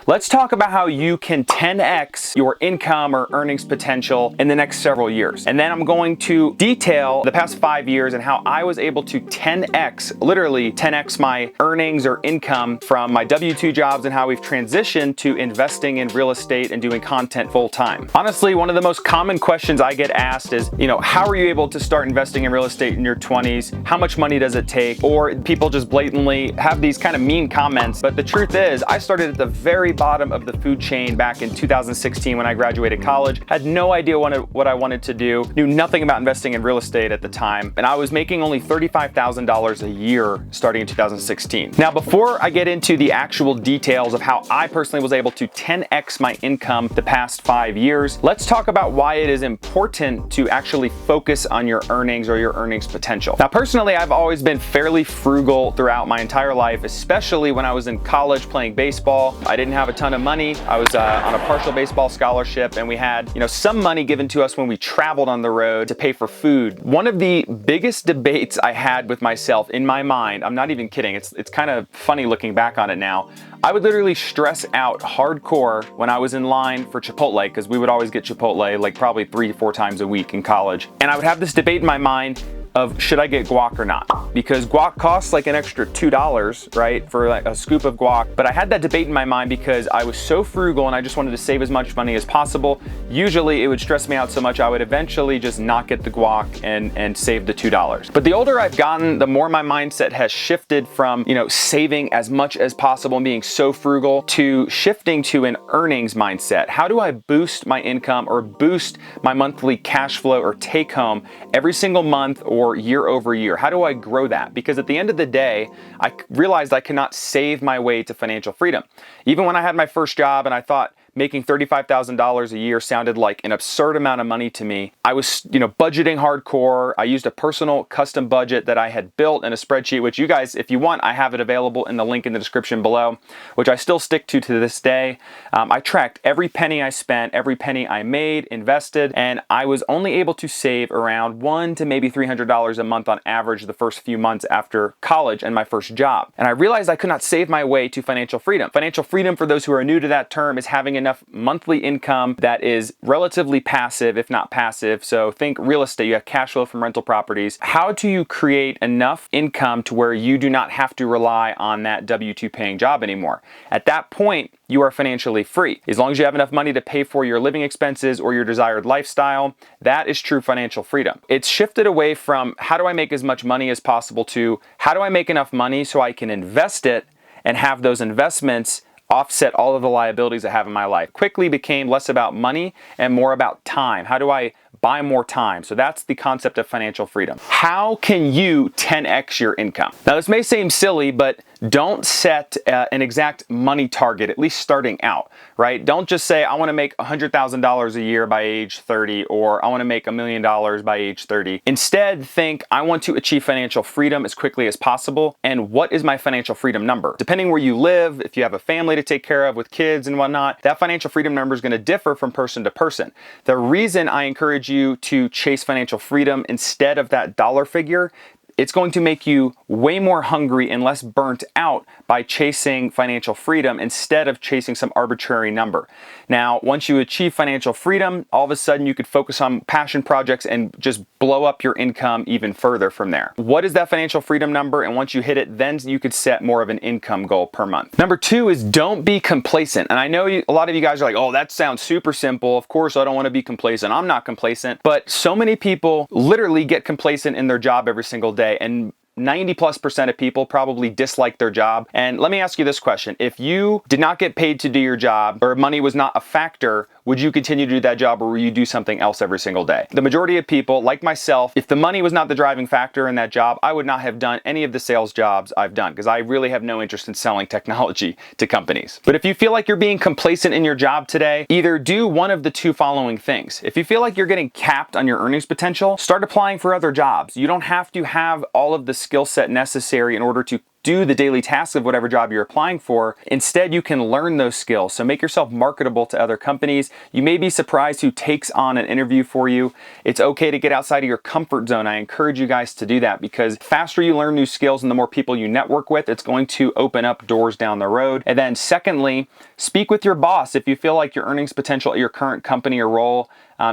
Let's talk about how you can 10x your income or earnings potential in the next several years. And then I'm going to detail the past 5 years and how I was able to 10x, literally 10x my earnings or income from my W-2 jobs and how we've transitioned to investing in real estate and doing content full time. Honestly, one of the most common questions I get asked is, how are you able to start investing in real estate in your 20s? How much money does it take? Or people just blatantly have these kind of mean comments. But the truth is, I started at the very bottom of the food chain back in 2016 when I graduated college. Had no idea what I wanted to do, knew nothing about investing in real estate at the time, and I was making only $35,000 a year starting in 2016. Now, before I get into the actual details of how I personally was able to 10x my income the past 5 years, let's talk about why it is important to actually focus on your earnings or your earnings potential. Now, personally, I've always been fairly frugal throughout my entire life, especially when I was in college playing baseball. I didn't have a ton of money. I was on a partial baseball scholarship, and we had, some money given to us when we traveled on the road to pay for food. One of the biggest debates I had with myself in my mind, I'm not even kidding, it's kind of funny looking back on it now. I would literally stress out hardcore when I was in line for Chipotle, because we would always get Chipotle like probably 3 to 4 times a week in college. And I would have this debate in my mind of should I get guac or not? Because guac costs like an extra $2, right, for like a scoop of guac. But I had that debate in my mind because I was so frugal and I just wanted to save as much money as possible. Usually it would stress me out so much I would eventually just not get the guac and save the $2. But the older I've gotten, the more my mindset has shifted from, saving as much as possible and being so frugal to shifting to an earnings mindset. How do I boost my income or boost my monthly cash flow or take home every single month or year over year? How do I grow that? Because at the end of the day, I realized I cannot save my way to financial freedom. Even when I had my first job and I thought making $35,000 a year sounded like an absurd amount of money to me, I was, budgeting hardcore. I used a personal custom budget that I had built in a spreadsheet, which you guys, if you want, I have it available in the link in the description below, which I still stick to this day. I tracked every penny I spent, every penny I made, invested, and I was only able to save around $100 to maybe $300 a month on average the first few months after college and my first job. And I realized I could not save my way to financial freedom. Financial freedom, for those who are new to that term, is having enough monthly income that is relatively passive, if not passive. So think real estate, you have cash flow from rental properties. How do you create enough income to where you do not have to rely on that W-2 paying job anymore? At that point, you are financially free. As long as you have enough money to pay for your living expenses or your desired lifestyle, that is true financial freedom. It's shifted away from how do I make as much money as possible to how do I make enough money so I can invest it and have those investments offset all of the liabilities I have in my life. Quickly became less about money and more about time. How do I buy more time? So that's the concept of financial freedom. How can you 10x your income? Now, this may seem silly, but don't set an exact money target, at least starting out, right? Don't just say, I want to make $100,000 a year by age 30, or I want to make $1 million by age 30. Instead, think, I want to achieve financial freedom as quickly as possible. And what is my financial freedom number? Depending where you live, if you have a family to take care of with kids and whatnot, that financial freedom number is going to differ from person to person. The reason I encourage you to chase financial freedom instead of that dollar figure, it's going to make you way more hungry and less burnt out by chasing financial freedom instead of chasing some arbitrary number. Now, once you achieve financial freedom, all of a sudden you could focus on passion projects and just blow up your income even further from there. What is that financial freedom number? And once you hit it, then you could set more of an income goal per month. Number 2 is don't be complacent. And I know a lot of you guys are like, oh, that sounds super simple. Of course, I don't want to be complacent. I'm not complacent. But so many people literally get complacent in their job every single day. And 90+% of people probably dislike their job. And let me ask you this question. If you did not get paid to do your job or money was not a factor, would you continue to do that job or would you do something else every single day? The majority of people, like myself, if the money was not the driving factor in that job, I would not have done any of the sales jobs I've done because I really have no interest in selling technology to companies. But if you feel like you're being complacent in your job today, either do one of the 2 following things. If you feel like you're getting capped on your earnings potential, start applying for other jobs. You don't have to have all of the skill set necessary in order to do the daily tasks of whatever job you're applying for. Instead, you can learn those skills. So make yourself marketable to other companies. You may be surprised who takes on an interview for you. It's okay to get outside of your comfort zone. I encourage you guys to do that, because the faster you learn new skills and the more people you network with, it's going to open up doors down the road. And then secondly, speak with your boss. If you feel like your earnings potential at your current company or role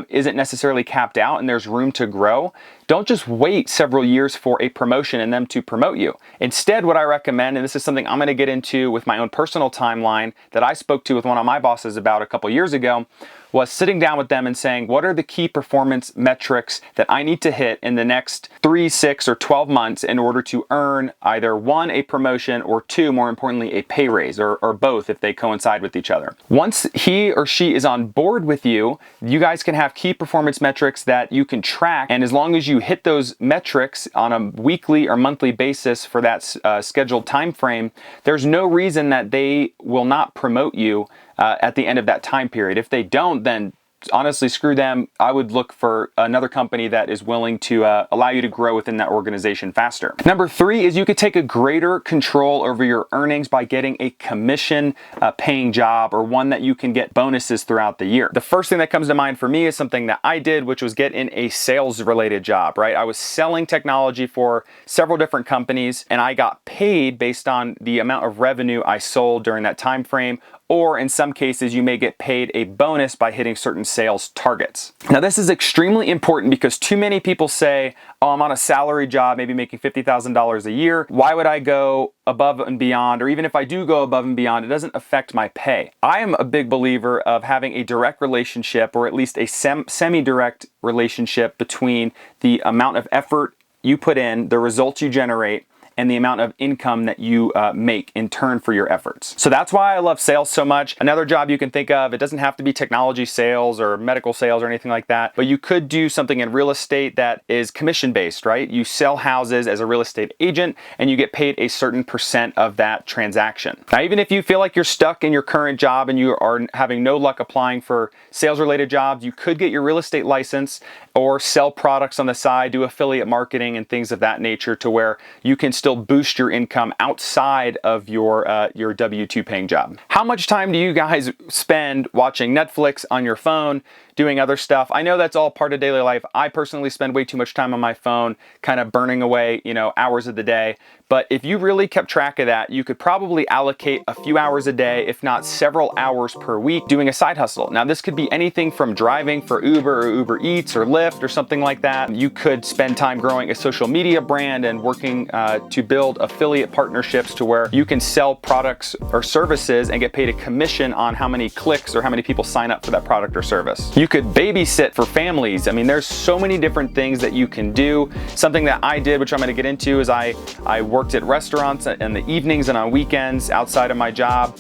isn't necessarily capped out and there's room to grow, don't just wait several years for a promotion and them to promote you. Instead, what I recommend, and this is something I'm going to get into with my own personal timeline that I spoke to with one of my bosses about a couple years ago, was sitting down with them and saying, what are the key performance metrics that I need to hit in the next 3, 6, or 12 months in order to earn either 1, a promotion, or 2, more importantly, a pay raise, or both if they coincide with each other. Once he or she is on board with you, you guys can have key performance metrics that you can track, and as long as you hit those metrics on a weekly or monthly basis for that scheduled time frame, there's no reason that they will not promote you at the end of that time period. If they don't, then honestly, screw them. I would look for another company that is willing to allow you to grow within that organization faster. Number 3 is you could take a greater control over your earnings by getting a commission paying job, or one that you can get bonuses throughout the year. The first thing that comes to mind for me is something that I did, which was get in a sales related job, right? I was selling technology for several different companies, and I got paid based on the amount of revenue I sold during that time frame. Or in some cases, you may get paid a bonus by hitting certain sales targets. Now, this is extremely important because too many people say, oh, I'm on a salary job, maybe making $50,000 a year. Why would I go above and beyond? Or even if I do go above and beyond, it doesn't affect my pay. I am a big believer of having a direct relationship, or at least a semi-direct relationship, between the amount of effort you put in, the results you generate, and the amount of income that you make in turn for your efforts. So that's why I love sales so much. Another job you can think of, it doesn't have to be technology sales or medical sales or anything like that, but you could do something in real estate that is commission based, right? You sell houses as a real estate agent and you get paid a certain percent of that transaction. Now, even if you feel like you're stuck in your current job and you are having no luck applying for sales related jobs, you could get your real estate license or sell products on the side, do affiliate marketing and things of that nature, to where you can still boost your income outside of your W-2 paying job. How much time do you guys spend watching Netflix on your phone, doing other stuff? I know that's all part of daily life. I personally spend way too much time on my phone, kind of burning away, hours of the day. But if you really kept track of that, you could probably allocate a few hours a day, if not several hours per week, doing a side hustle. Now, this could be anything from driving for Uber or Uber Eats or Lyft or something like that. You could spend time growing a social media brand and working to build affiliate partnerships to where you can sell products or services and get paid a commission on how many clicks or how many people sign up for that product or service. You could babysit for families. I mean, there's so many different things that you can do. Something that I did, which I'm going to get into, is I worked at restaurants in the evenings and on weekends outside of my job.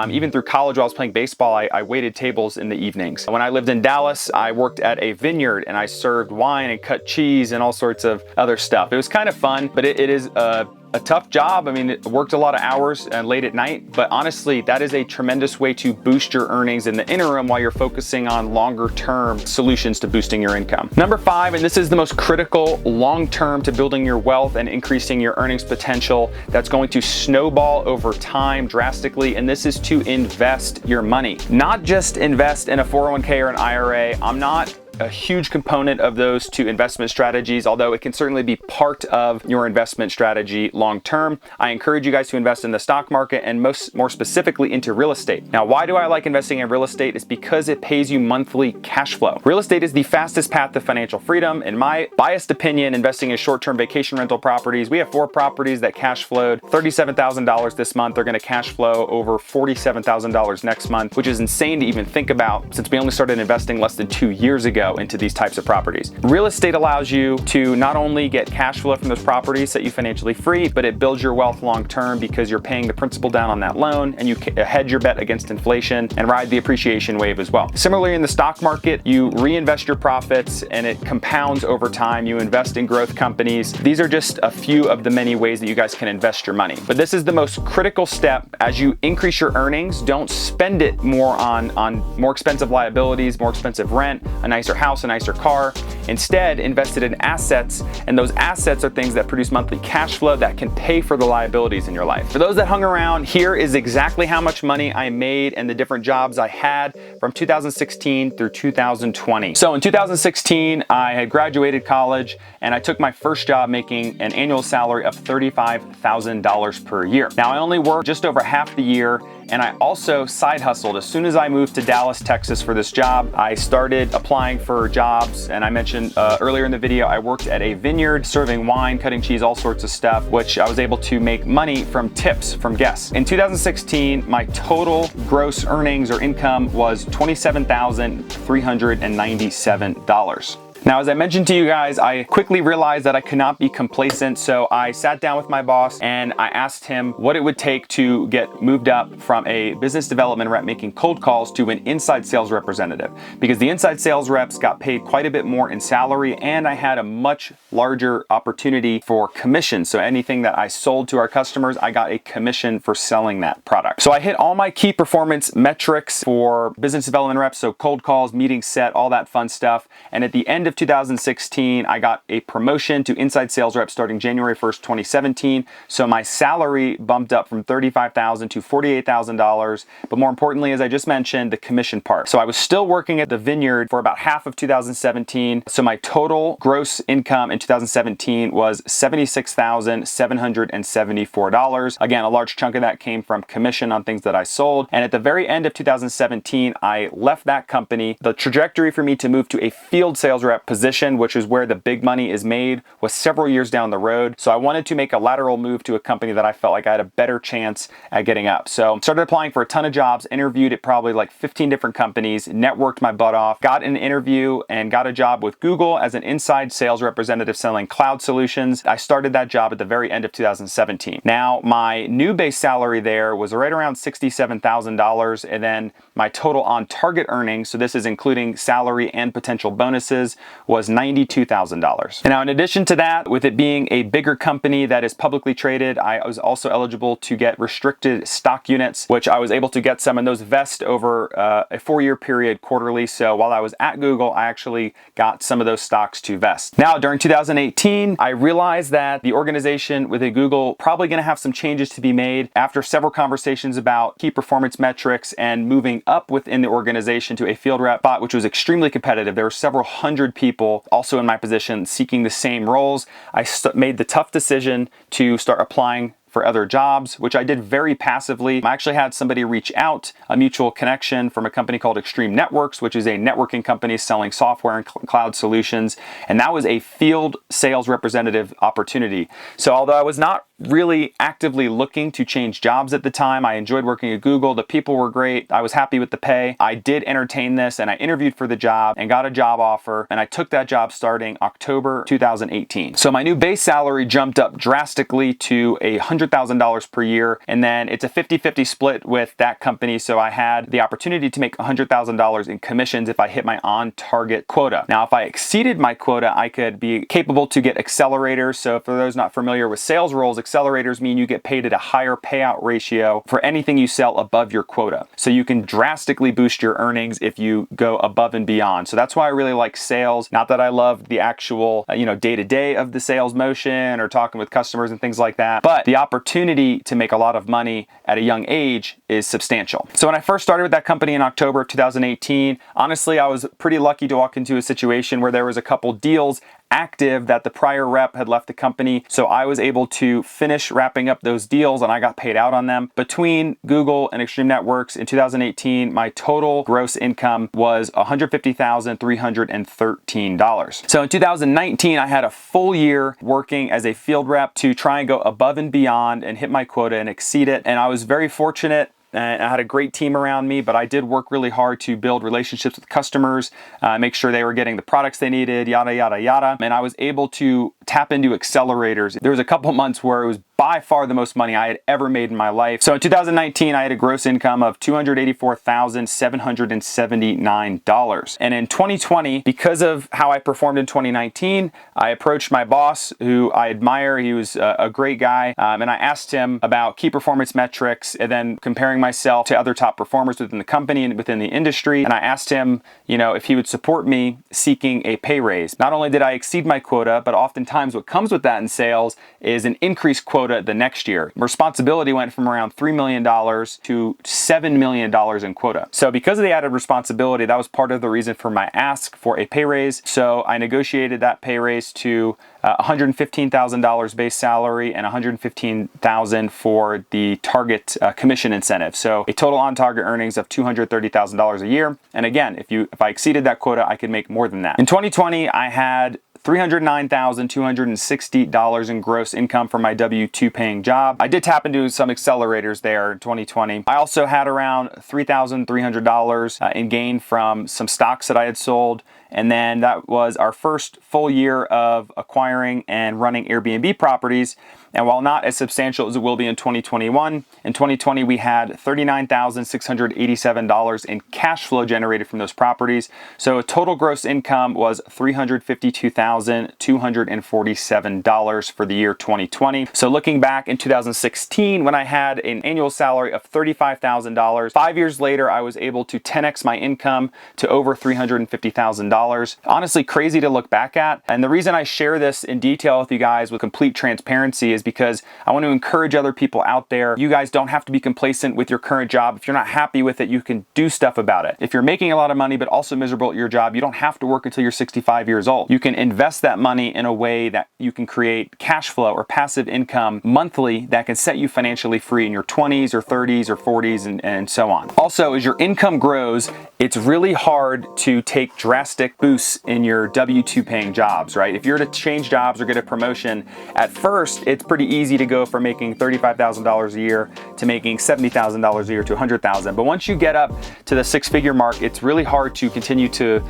Even through college, while I was playing baseball, I waited tables in the evenings. When I lived in Dallas, I worked at a vineyard and I served wine and cut cheese and all sorts of other stuff. It was kind of fun, but it is a tough job. I mean, it worked a lot of hours and late at night, but honestly, that is a tremendous way to boost your earnings in the interim while you're focusing on longer term solutions to boosting your income. Number 5, and this is the most critical long term to building your wealth and increasing your earnings potential, that's going to snowball over time drastically, and this is to invest your money. Not just invest in a 401k or an IRA. I'm not a huge component of those two investment strategies, although it can certainly be part of your investment strategy long term. I encourage you guys to invest in the stock market and more specifically into real estate. Now, why do I like investing in real estate? It's because it pays you monthly cash flow. Real estate is the fastest path to financial freedom. In my biased opinion, investing in short-term vacation rental properties, we have 4 properties that cash flowed $37,000 this month. They're going to cash flow over $47,000 next month, which is insane to even think about since we only started investing less than 2 years ago into these types of properties. Real estate allows you to not only get cash flow from those properties, set you financially free, but it builds your wealth long term because you're paying the principal down on that loan and you hedge your bet against inflation and ride the appreciation wave as well. Similarly, in the stock market, you reinvest your profits and it compounds over time. You invest in growth companies. These are just a few of the many ways that you guys can invest your money. But this is the most critical step. As you increase your earnings, don't spend it more on more expensive liabilities, more expensive rent, a nicer nicer house, a nicer car. Instead, invested in assets, and those assets are things that produce monthly cash flow that can pay for the liabilities in your life. For those that hung around, here is exactly how much money I made and the different jobs I had from 2016 through 2020. So in 2016, I had graduated college and I took my first job making an annual salary of $35,000 per year. Now I only worked just over half the year, and I also side hustled. As soon as I moved to Dallas, Texas for this job, I started applying for jobs, and I mentioned earlier in the video, I worked at a vineyard serving wine, cutting cheese, all sorts of stuff, which I was able to make money from tips from guests. In 2016, my total gross earnings or income was $27,397. Now, as I mentioned to you guys, I quickly realized that I could not be complacent, so I sat down with my boss and I asked him what it would take to get moved up from a business development rep making cold calls to an inside sales representative, because the inside sales reps got paid quite a bit more in salary, and I had a much larger opportunity for commission. So anything that I sold to our customers, I got a commission for selling that product. So I hit all my key performance metrics for business development reps, so cold calls, meetings set, all that fun stuff. And at the end of 2016, I got a promotion to inside sales rep starting January 1st, 2017. So my salary bumped up from $35,000 to $48,000. But more importantly, as I just mentioned, the commission part. So I was still working at the vineyard for about half of 2017. So my total gross income in 2017 was $76,774. Again, a large chunk of that came from commission on things that I sold. And at the very end of 2017, I left that company. The trajectory for me to move to a field sales rep position, which is where the big money is made, was several years down the road. So I wanted to make a lateral move to a company that I felt like I had a better chance at getting up. So started applying for a ton of jobs, interviewed at probably like 15 different companies, networked my butt off, got an interview and got a job with Google as an inside sales representative selling cloud solutions. I started that job at the very end of 2017. Now, my new base salary there was right around $67,000, and then my total on target earnings, so this is including salary and potential bonuses, was $92,000. And now, in addition to that, with it being a bigger company that is publicly traded, I was also eligible to get restricted stock units, which I was able to get some, and those vest over a 4-year period quarterly. So while I was at Google, I actually got some of those stocks to vest. Now, during 2018, I realized that the organization within Google probably going to have some changes to be made. After several conversations about key performance metrics and moving up within the organization to a field rep spot, which was extremely competitive. There were several hundred people also in my position seeking the same roles. I made the tough decision to start applying for other jobs, which I did very passively. I actually had somebody reach out, a mutual connection from a company called Extreme Networks, which is a networking company selling software and cloud solutions. And that was a field sales representative opportunity. So although I was not really actively looking to change jobs at the time, I enjoyed working at Google. The people were great. I was happy with the pay. I did entertain this, and I interviewed for the job and got a job offer, and I took that job starting October 2018. So my new base salary jumped up drastically to $100,000 per year, and then it's a 50-50 split with that company. So I had the opportunity to make $100,000 in commissions if I hit my on-target quota. Now, if I exceeded my quota, I could be capable to get accelerators. So for those not familiar with sales roles, accelerators mean you get paid at a higher payout ratio for anything you sell above your quota. So you can drastically boost your earnings if you go above and beyond. So that's why I really like sales. Not that I love the actual, day-to-day of the sales motion or talking with customers and things like that, but the opportunity to make a lot of money at a young age is substantial. So when I first started with that company in October of 2018, honestly, I was pretty lucky to walk into a situation where there was a couple deals active that the prior rep had left the company. So I was able to finish wrapping up those deals and I got paid out on them. Between Google and Extreme Networks in 2018, my total gross income was $150,313. So in 2019, I had a full year working as a field rep to try and go above and beyond and hit my quota and exceed it. And I was very fortunate. And I had a great team around me, but I did work really hard to build relationships with customers, make sure they were getting the products they needed, yada, yada, yada. And I was able to tap into accelerators. There was a couple months where it was by far the most money I had ever made in my life. So in 2019, I had a gross income of $284,779. And in 2020, because of how I performed in 2019, I approached my boss, who I admire. He was a great guy. And I asked him about key performance metrics and then comparing myself to other top performers within the company and within the industry. And I asked him, if he would support me seeking a pay raise. Not only did I exceed my quota, but oftentimes what comes with that in sales is an increased quota the next year. Responsibility went from around $3 million to $7 million in quota. So because of the added responsibility, that was part of the reason for my ask for a pay raise. So I negotiated that pay raise to $115,000 base salary and $115,000 for the target commission incentive. So a total on target earnings of $230,000 a year. And again, if I exceeded that quota, I could make more than that. In 2020, I had $309,260 in gross income from my W-2 paying job. I did tap into some accelerators there in 2020. I also had around $3,300 in gain from some stocks that I had sold. And then that was our first full year of acquiring and running Airbnb properties. And while not as substantial as it will be in 2021, in 2020 we had $39,687 in cash flow generated from those properties. So total gross income was $352,247 for the year 2020. So looking back in 2016, when I had an annual salary of $35,000, 5 years later I was able to 10x my income to over $350,000. Honestly, crazy to look back at. And the reason I share this in detail with you guys with complete transparency is because I want to encourage other people out there. You guys don't have to be complacent with your current job. If you're not happy with it, you can do stuff about it. If you're making a lot of money but also miserable at your job, you don't have to work until you're 65 years old. You can invest that money in a way that you can create cash flow or passive income monthly that can set you financially free in your 20s or 30s or 40s and so on. Also, as your income grows, it's really hard to take drastic boosts in your W-2 paying jobs, right? If you're to change jobs or get a promotion, at first, it's pretty easy to go from making $35,000 a year to making $70,000 a year to $100,000. But once you get up to the six-figure mark, it's really hard to continue to,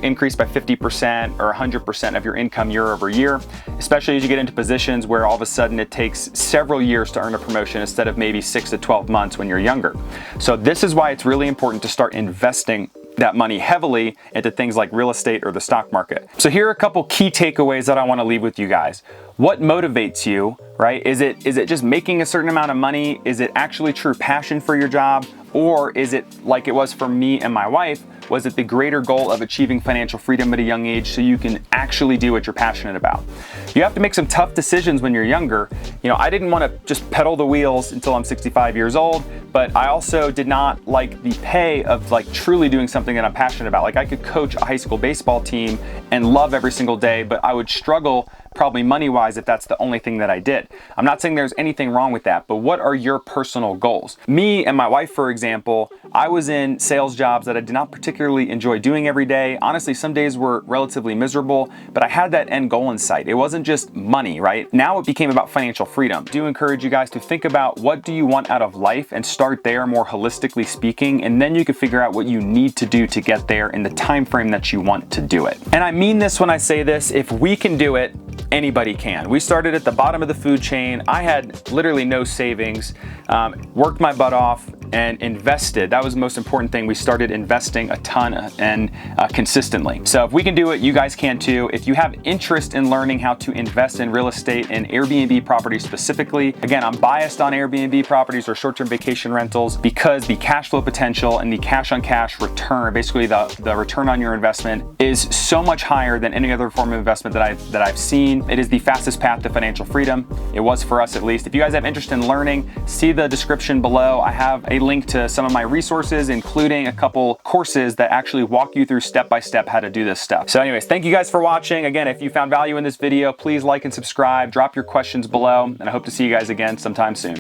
increase by 50% or 100% of your income year over year, especially as you get into positions where all of a sudden it takes several years to earn a promotion instead of maybe 6 to 12 months when you're younger. So this is why it's really important to start investing that money heavily into things like real estate or the stock market. So here are a couple key takeaways that I want to leave with you guys. What motivates you, right? Is it just making a certain amount of money? Is it actually true passion for your job? Or is it like it was for me and my wife? Was it the greater goal of achieving financial freedom at a young age so you can actually do what you're passionate about? You have to make some tough decisions when you're younger. I didn't want to just pedal the wheels until I'm 65 years old, but I also did not like the pay of truly doing something that I'm passionate about. I could coach a high school baseball team and love every single day, but I would struggle probably money-wise if that's the only thing that I did. I'm not saying there's anything wrong with that, but what are your personal goals? Me and my wife, for example, I was in sales jobs that I did not particularly enjoy doing every day. Honestly, some days were relatively miserable, but I had that end goal in sight. It wasn't just money, right? Now it became about financial freedom. I do encourage you guys to think about what do you want out of life and start there more holistically speaking, and then you can figure out what you need to do to get there in the time frame that you want to do it. And I mean this when I say this, if we can do it, anybody can. We started at the bottom of the food chain. I had literally no savings, worked my butt off, and invested. That was the most important thing. We started investing a ton and consistently. So if we can do it, you guys can too. If you have interest in learning how to invest in real estate and Airbnb properties specifically, again, I'm biased on Airbnb properties or short-term vacation rentals because the cash flow potential and the cash on cash return, basically the return on your investment, is so much higher than any other form of investment that I've seen. It is the fastest path to financial freedom. It was for us at least. If you guys have interest in learning, see the description below. I have a link to some of my resources, including a couple courses that actually walk you through step-by-step how to do this stuff. So anyways, thank you guys for watching. Again, if you found value in this video, please like and subscribe, drop your questions below, and I hope to see you guys again sometime soon.